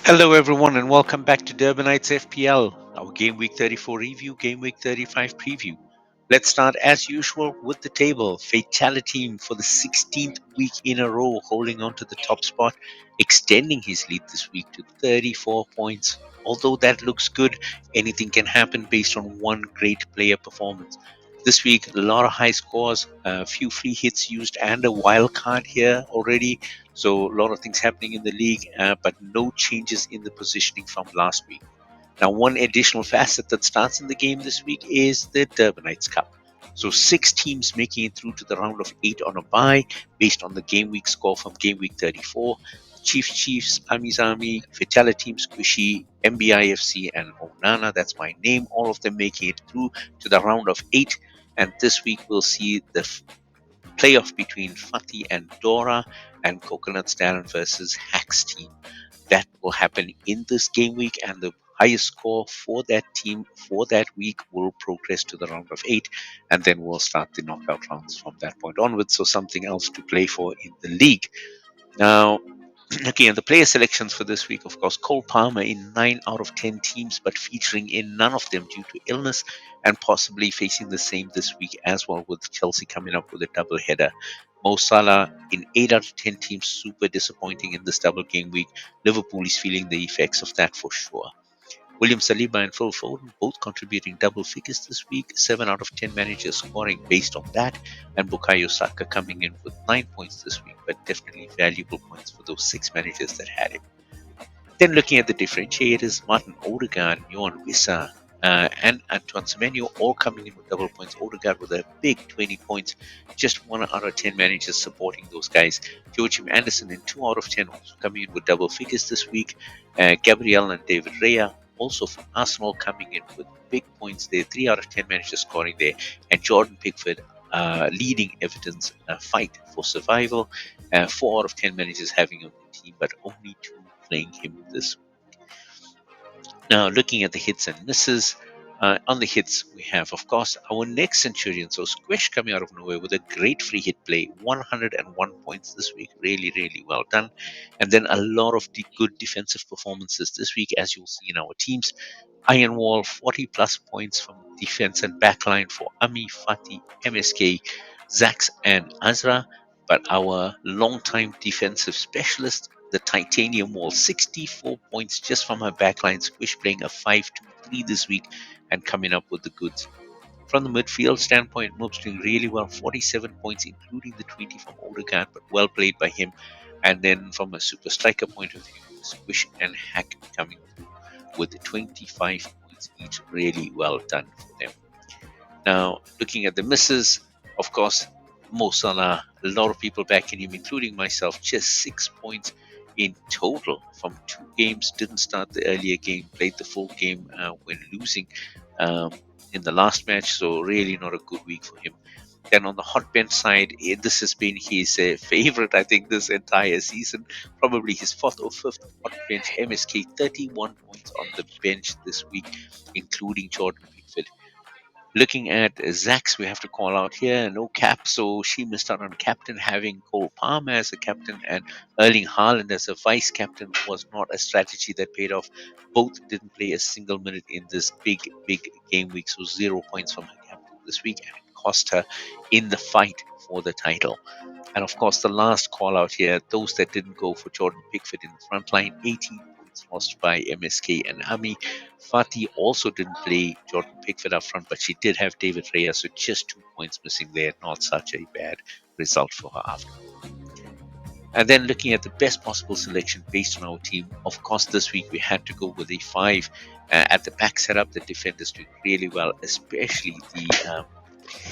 Hello, everyone, and welcome back to Durbanites FPL, our Game Week 34 review, Game Week 35 preview. Let's start as usual with the table. Fataliteam for the 16th week in a row, holding on to the top spot, extending his lead this week to 34 points. Although that looks good, anything can happen based on one great player performance. This week, a lot of high scores, a few free hits used, and a wild card here already. So a lot of things happening in the league, but no changes in the positioning from last week. Now, one additional facet that starts in the game this week is the Durbanites Cup. So six teams making it through to the round of eight on a bye based on the game week score from game week 34. Chiefs, Ami's Army, Fataliteam, Squishy, MBIFC, and Onana. That's my name. All of them making it through to the round of eight. And this week we'll see the playoff between Fatih and Dora and Coconut Stallion versus Hack's team. That will happen in this game week, and the highest score for that team for that week will progress to the round of eight, and then we'll start the knockout rounds from that point onwards. So something else to play for in the league. Now, again, the player selections for this week, of course, Cole Palmer in 9 out of 10 teams, but featuring in none of them due to illness and possibly facing the same this week as well, with Chelsea coming up with a double header. Mo Salah in 8 out of 10 teams, super disappointing in this double game week. Liverpool is feeling the effects of that for sure. William Saliba and Phil Foden both contributing double figures this week, 7 out of 10 managers scoring based on that, and Bukayo Saka coming in with 9 points this week, but definitely valuable points for those 6 managers that had him. Then looking at the differentiators, Martin Odegaard, Johan Wissa, and Antoine Semenyo all coming in with double points. Odegaard with a big 20 points, just 1 out of 10 managers supporting those guys. Joachim Anderson in 2 out of 10 also coming in with double figures this week. Gabriel and David Raya also from Arsenal coming in with big points there. 3 out of 10 managers scoring there. And Jordan Pickford leading Everton's fight for survival. 4 out of 10 managers having on the team, but only 2 playing him this. Now, looking at the hits and misses, on the hits, we have, of course, our next Centurion. So, Squish coming out of nowhere with a great free hit play, 101 points this week. Really, really well done. And then a lot of good defensive performances this week, as you'll see in our teams. Iron Wall, 40 plus points from defense and backline for Ami, Fatih, MSK, Zax, and Azra. But our long-time defensive specialist, the Titanium Wall, 64 points just from her backline. Squish playing a 5-2-3 this week and coming up with the goods. From the midfield standpoint, Moob's doing really well, 47 points, including the 20 from Odegaard, but well played by him. And then from a super striker point of view, Squish and Hack coming through with 25 points each. Really well done for them. Now, looking at the misses, of course, Mo Salah, a lot of people backing him, including myself, just 6 points in total from 2 games. Didn't start the earlier game, played the full game when losing um, in the last match, so really not a good week for him. Then on the hot bench side, this has been his favorite, I think, this entire season. Probably his fourth or fifth hot bench. MSK 31 points on the bench this week, including Jordan Pickford. Looking at Zax, we have to call out here, no cap, so she missed out on captain. Having Cole Palmer as a captain and Erling Haaland as a vice captain was not a strategy that paid off. Both didn't play a single minute in this big game week, so 0 points from her captain this week, and it cost her in the fight for the title. And of course, the last call out here, those that didn't go for Jordan Pickford in the front line, 18 points lost by MSK and Ami. Fatih also didn't play Jordan Pickford up front, but she did have David Raya, so just 2 points missing there. Not such a bad result for her after. And then looking at the best possible selection based on our team, of course, this week we had to go with a 5 at the back setup. The defenders doing really well, especially the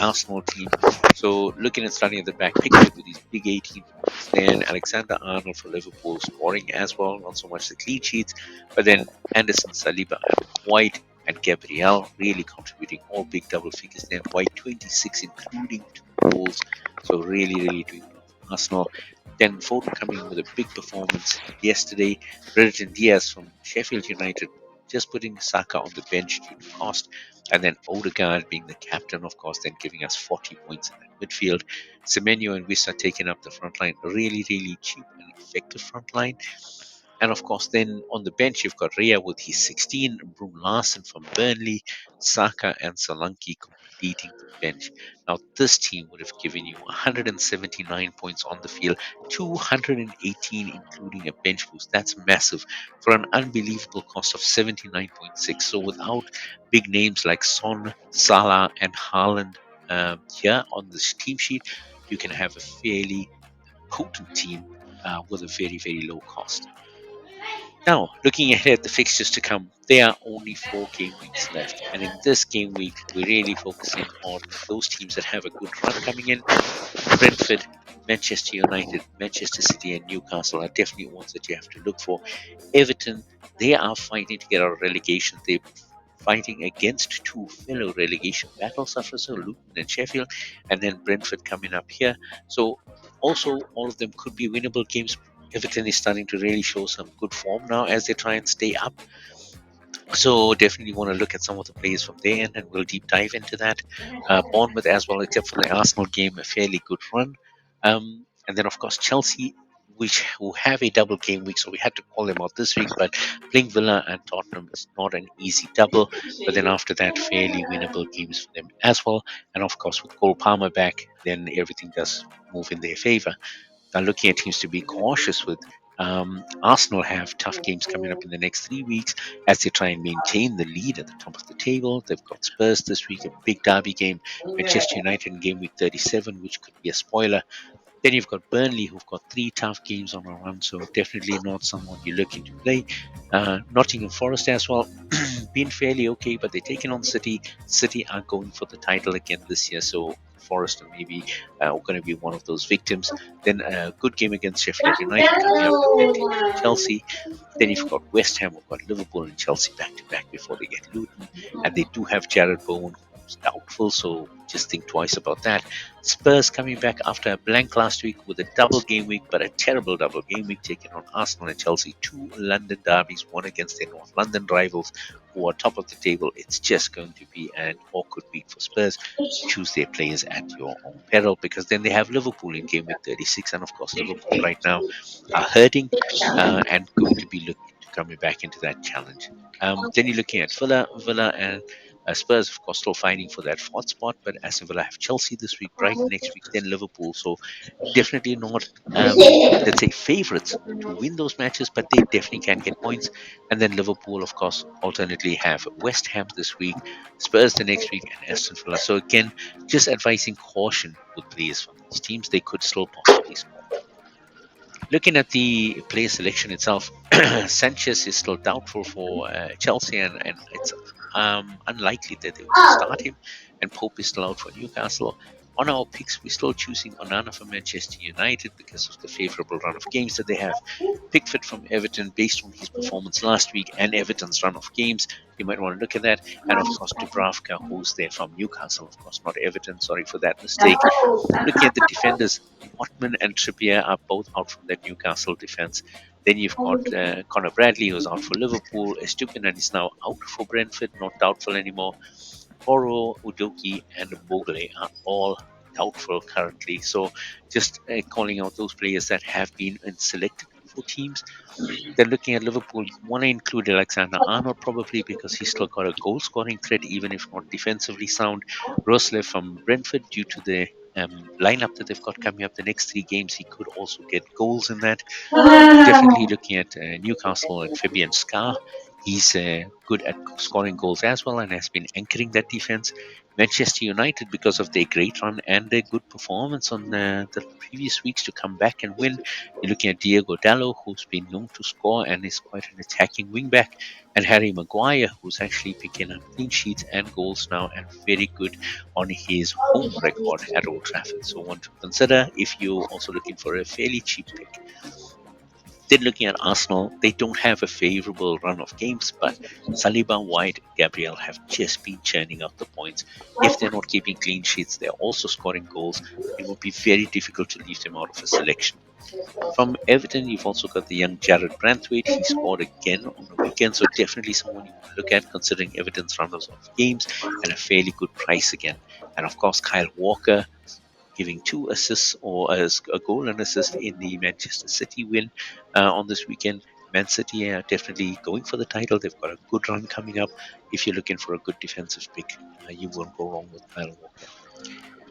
Arsenal team. So looking at starting at the back, Pickford with these big 18 points. Then Alexander Arnold for Liverpool scoring as well, not so much the clean sheets, but then Anderson, Saliba, and White and Gabriel really contributing all big double figures. Then White 26, including 2 goals. So really doing well for Arsenal. Then Foden coming in with a big performance yesterday. Brendan Diaz from Sheffield United just putting Saka on the bench due to cost, and then Odegaard being the captain, of course, then giving us 40 points in that midfield. Semenyo and Wissa taking up the front line. Really cheap and effective front line. And of course, then on the bench, you've got Ria with his 16, Broom Larson from Burnley, Saka and Solanke completing the bench. Now, this team would have given you 179 points on the field, 218 including a bench boost. That's massive for an unbelievable cost of 79.6. So, without big names like Son, Salah, and Haaland here on this team sheet, you can have a fairly potent team with a very, very low cost. Now, looking ahead at the fixtures to come, there are only 4 game weeks left. And in this game week, we're really focusing on those teams that have a good run coming in. Brentford, Manchester United, Manchester City, and Newcastle are definitely ones that you have to look for. Everton, they are fighting to get out of relegation. They're fighting against two fellow relegation battle sufferers, so Luton and Sheffield, and then Brentford coming up here. So also all of them could be winnable games. Everton is starting to really show some good form now as they try and stay up. So definitely want to look at some of the players from there, and we'll deep dive into that. Bournemouth as well, except for the Arsenal game, a fairly good run. And then of course Chelsea, which will have a double game week, so we had to call them out this week. But playing Villa and Tottenham is not an easy double. But then after that, fairly winnable games for them as well. And of course with Cole Palmer back, then everything does move in their favour. Are looking at teams to be cautious with. Arsenal have tough games coming up in the next 3 weeks as they try and maintain the lead at the top of the table. They've got Spurs this week, a big derby game, Manchester United in game week 37, which could be a spoiler. Then you've got Burnley, who've got 3 tough games on a run, so definitely not someone you're looking to play. Nottingham Forest as well, been fairly okay, but they're taking on City. City are going for the title again this year, so Forest are maybe going to be one of those victims. Then a good game against Sheffield United coming up, and then taking on Chelsea. Then you've got West Ham, who've got Liverpool and Chelsea back to back before they get Luton. And they do have Jared Bowen, who's doubtful, so just think twice about that. Spurs coming back after a blank last week with a double game week, but a terrible double game week, taking on Arsenal and Chelsea. 2 London derbies, one against their North London rivals who are top of the table. It's just going to be an awkward week for Spurs. Choose their players at your own peril, because then they have Liverpool in game week 36. And of course, Liverpool right now are hurting and going to be looking to coming back into that challenge. Then you're looking at Villa and Spurs, of course, still fighting for that fourth spot, but Aston Villa have Chelsea this week, Brighton next week, then Liverpool. So definitely not, let's say, favourites to win those matches, but they definitely can get points. And then Liverpool, of course, alternately have West Ham this week, Spurs the next week, and Aston Villa. So again, just advising caution with players from these teams. They could still possibly score. Looking at the player selection itself, Sanchez is still doubtful for Chelsea, and it's unlikely that they will start him. And Pope is still out for Newcastle. On our picks, we're still choosing Onana for Manchester United because of the favourable run of games that they have. Pickford from Everton, based on his performance last week and Everton's run of games, you might want to look at that. And of course, Dubravka, who's there from Newcastle, of course, not Everton. Sorry for that mistake. Looking at the defenders, Watman and Trippier are both out from that Newcastle defence. Then you've got Connor Bradley, who's out for Liverpool. Estupinan is now out for Brentford, not doubtful anymore. Poro, Udoki, and Bogle are all doubtful currently. So just calling out those players that have been selected for teams. Then looking at Liverpool, you want to include Alexander Arnold probably because he's still got a goal scoring threat, even if not defensively sound. Roslev from Brentford, due to the lineup that they've got coming up the next 3 games, he could also get goals in that. Definitely looking at Newcastle and Fabian Scar. He's good at scoring goals as well and has been anchoring that defense. Manchester United, because of their great run and their good performance on the previous weeks to come back and win. You're looking at Diego Dallo, who's been known to score and is quite an attacking wingback, and Harry Maguire, who's actually picking up clean sheets and goals now and very good on his home record at Old Trafford. So one to consider if you're also looking for a fairly cheap pick. Then looking at Arsenal, they don't have a favourable run of games, but Saliba, White, Gabriel have just been churning out the points. If they're not keeping clean sheets, they're also scoring goals. It would be very difficult to leave them out of a selection. From Everton, you've also got the young Jared Branthwaite. He scored again on the weekend, so definitely someone you want to look at considering Everton's runners of games and a fairly good price again. And of course, Kyle Walker giving 2 assists or as a goal and assist in the Manchester City win on this weekend. Man City are definitely going for the title. They've got a good run coming up. If you're looking for a good defensive pick, you won't go wrong with Kyle Walker.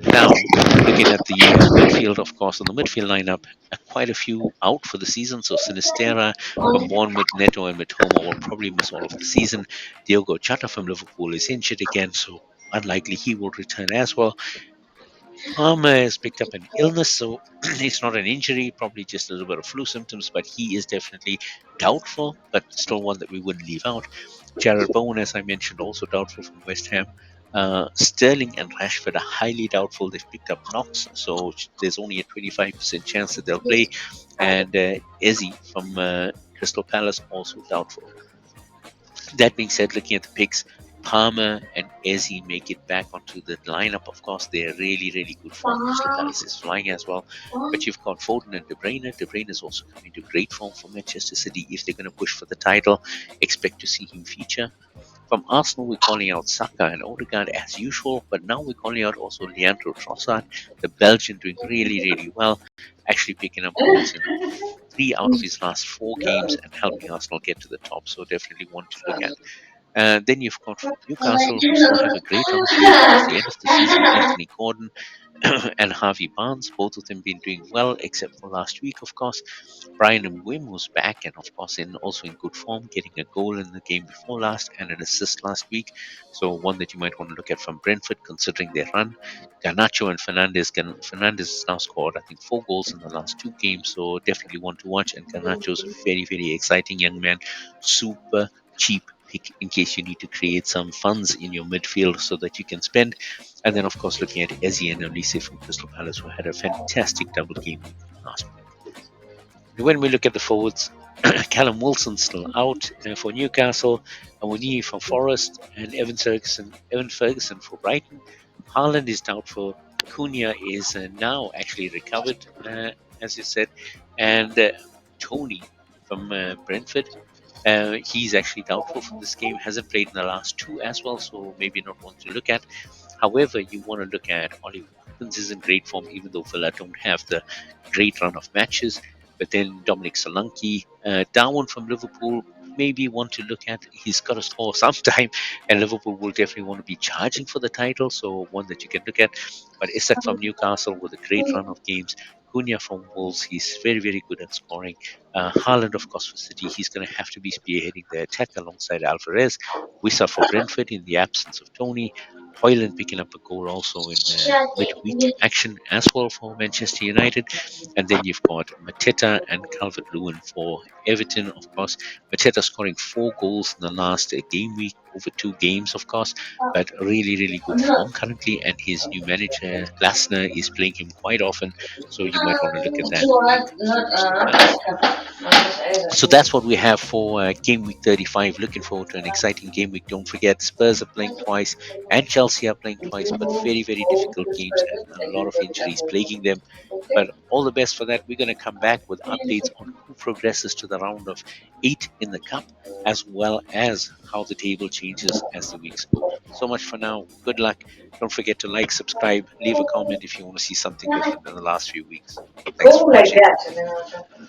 Now, looking at the midfield, of course, on the midfield lineup, quite a few out for the season. So Sinistera from Bournemouth, Neto, and Mitoma will probably miss all of the season. Diogo Jota from Liverpool is injured again, so unlikely he will return as well. Palmer has picked up an illness, so it's not an injury, probably just a little bit of flu symptoms, but he is definitely doubtful, but still one that we wouldn't leave out. Jared Bowen, as I mentioned, also doubtful from West Ham. Sterling and Rashford are highly doubtful. They've picked up knocks, so there's only a 25% chance that they'll play. And Eze from Crystal Palace also doubtful. That being said, looking at the picks, Palmer and Eze make it back onto the lineup. Of course, they're really, really good form. Crystal Palace is flying as well. But you've got Foden and De Bruyne. De Bruyne is also coming to great form for Manchester City. If they're going to push for the title, expect to see him feature. From Arsenal, we're calling out Saka and Odegaard as usual, but now we're calling out also Leandro Trossard, the Belgian, doing really, really well, actually picking up goals in 3 out of his last 4 games and helping Arsenal get to the top. So definitely one to look at. Then you've got from Newcastle, who still have a great run of games towards the end of the season, Anthony Gordon and Harvey Barnes, both of them been doing well, except for last week, of course. Brian Wim was back and, of course, also in good form, getting a goal in the game before last and an assist last week. So one that you might want to look at from Brentford, considering their run. Garnacho and Fernandez. Fernandez has now scored, I think, 4 goals in the last 2 games, so definitely one to watch. And Garnacho's a very, very exciting young man, super cheap pick in case you need to create some funds in your midfield so that you can spend. And then, of course, looking at Eze and Olise from Crystal Palace, who had a fantastic double game week last week. When we look at the forwards, Callum Wilson still out for Newcastle, Awoniyi for Forest, and Evan Ferguson for Brighton. Haaland is doubtful. Cunha is now actually recovered, as you said, and Tony from Brentford. He's actually doubtful for this game. Hasn't played in the last 2 as well, so maybe not one to look at. However, you want to look at Ollie Watkins is in great form, even though Villa don't have the great run of matches. But then Dominic Solanke, Darwin from Liverpool, maybe one to look at. He's got to score sometime, and Liverpool will definitely want to be charging for the title, so one that you can look at. But Isak from Newcastle with a great run of games. Cunha from Wolves, he's very, very good at scoring. Haaland, of course, for City, he's going to have to be spearheading the attack alongside Alvarez. Wissa for Brentford in the absence of Tony. Hoyland picking up a goal also in midweek action as well for Manchester United. And then you've got Mateta and Calvert Lewin for Everton, of course. Mateta scoring 4 goals in the last game week, over 2 games, of course, but really, really good form currently. And his new manager, Glasner, is playing him quite often. So you might want to look at that going forward for Crystal Palace. So that's what we have for game week 35. Looking forward to an exciting game week. Don't forget, Spurs are playing twice and Chelsea are playing twice, but very, very difficult games and a lot of injuries plaguing them. But all the best for that. We're going to come back with updates on who progresses to the round of 8 in the Cup, as well as how the table changes as the weeks go. So much for now. Good luck. Don't forget to like, subscribe, leave a comment if you want to see something different than the last few weeks. Thanks for Go like watching. that.